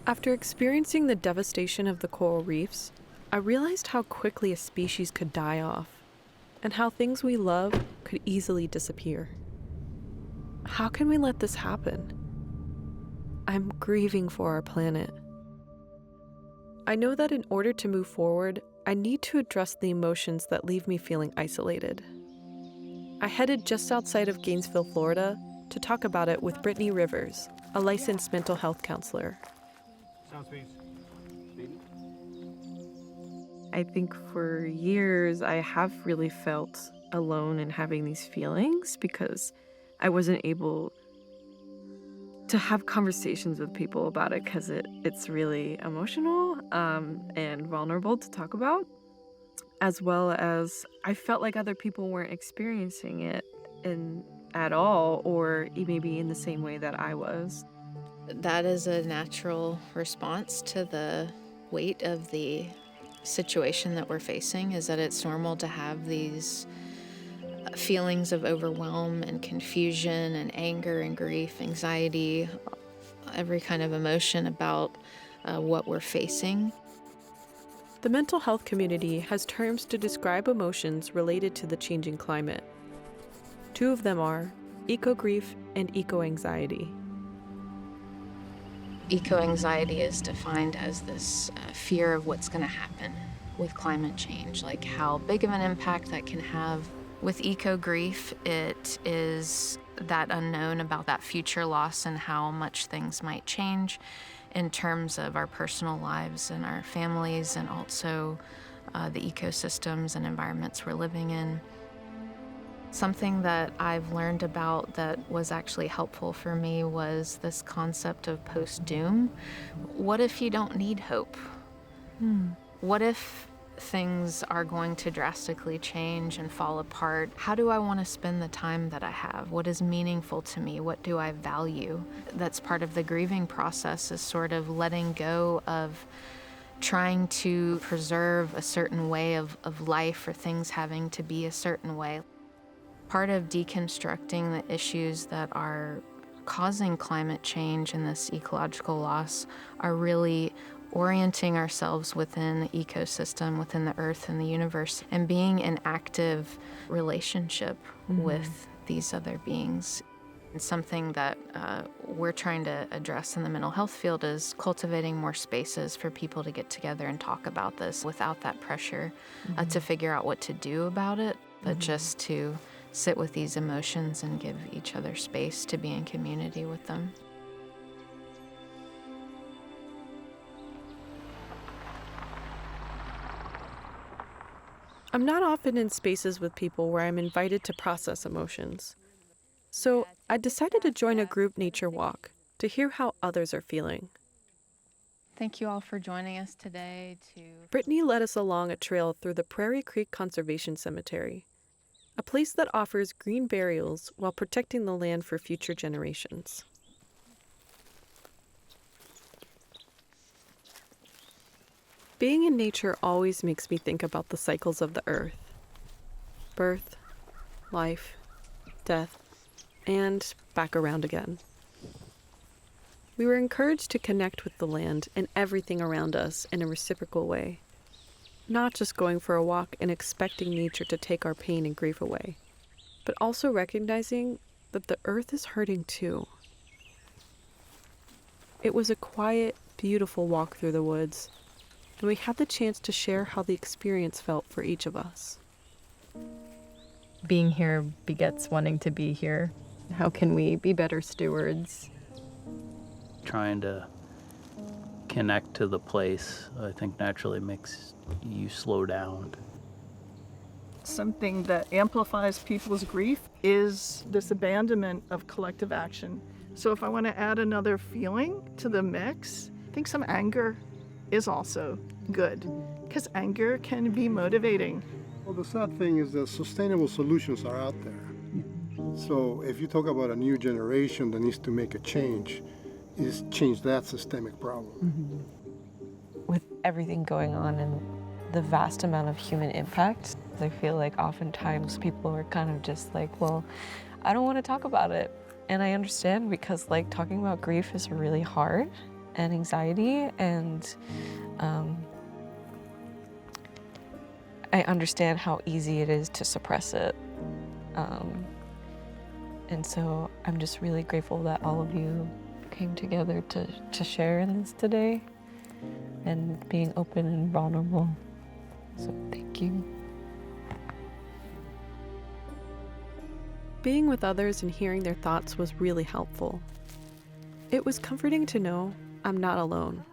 After experiencing the devastation of the coral reefs, I realized how quickly a species could die off, and how things we love could easily disappear. How can we let this happen? I'm grieving for our planet. I know that in order to move forward, I need to address the emotions that leave me feeling isolated. I headed just outside of Gainesville, Florida, to talk about it with Brittany Rivers, a licensed mental health counselor. I think for years I have really felt alone in having these feelings because I wasn't able to have conversations with people about it because it's really emotional and vulnerable to talk about, as well as I felt like other people weren't experiencing it at all, or maybe in the same way that I was. That is a natural response to the weight of the situation that we're facing, is that it's normal to have these feelings of overwhelm and confusion and anger and grief, anxiety, every kind of emotion about what we're facing. The mental health community has terms to describe emotions related to the changing climate. Two of them are eco-grief and eco-anxiety. Eco-anxiety is defined as this fear of what's going to happen with climate change, like how big of an impact that can have. With eco-grief, it is that unknown about that future loss and how much things might change in terms of our personal lives and our families, and also the ecosystems and environments we're living in. Something that I've learned about that was actually helpful for me was this concept of post-doom. What if you don't need hope? What if things are going to drastically change and fall apart? How do I want to spend the time that I have? What is meaningful to me? What do I value? That's part of the grieving process, is sort of letting go of trying to preserve a certain way of life, or things having to be a certain way. Part of deconstructing the issues that are causing climate change and this ecological loss are really orienting ourselves within the ecosystem, within the earth and the universe, and being in active relationship with these other beings. And something that we're trying to address in the mental health field is cultivating more spaces for people to get together and talk about this without that pressure to figure out what to do about it, but just to sit with these emotions and give each other space to be in community with them. I'm not often in spaces with people where I'm invited to process emotions. So I decided to join a group nature walk to hear how others are feeling. Thank you all for joining us today. Brittany led us along a trail through the Prairie Creek Conservation Cemetery, a place that offers green burials while protecting the land for future generations. Being in nature always makes me think about the cycles of the earth: birth, life, death, and back around again. We were encouraged to connect with the land and everything around us in a reciprocal way, not just going for a walk and expecting nature to take our pain and grief away, but also recognizing that the earth is hurting too. It was a quiet, beautiful walk through the woods, and we had the chance to share how the experience felt for each of us. Being here begets wanting to be here. How can we be better stewards? Trying to connect to the place, I think, naturally makes you slow down. Something that amplifies people's grief is this abandonment of collective action. So if I want to add another feeling to the mix, I think some anger is also good, because anger can be motivating. Well, the sad thing is that sustainable solutions are out there. So if you talk about a new generation that needs to make a change, is change that systemic problem. With everything going on and the vast amount of human impact, I feel like oftentimes people are kind of just like, well, I don't want to talk about it. And I understand, because like talking about grief is really hard. and anxiety, and I understand how easy it is to suppress it. And so I'm just really grateful that all of you came together to share in this today and being open and vulnerable. So thank you. Being with others and hearing their thoughts was really helpful. It was comforting to know I'm not alone.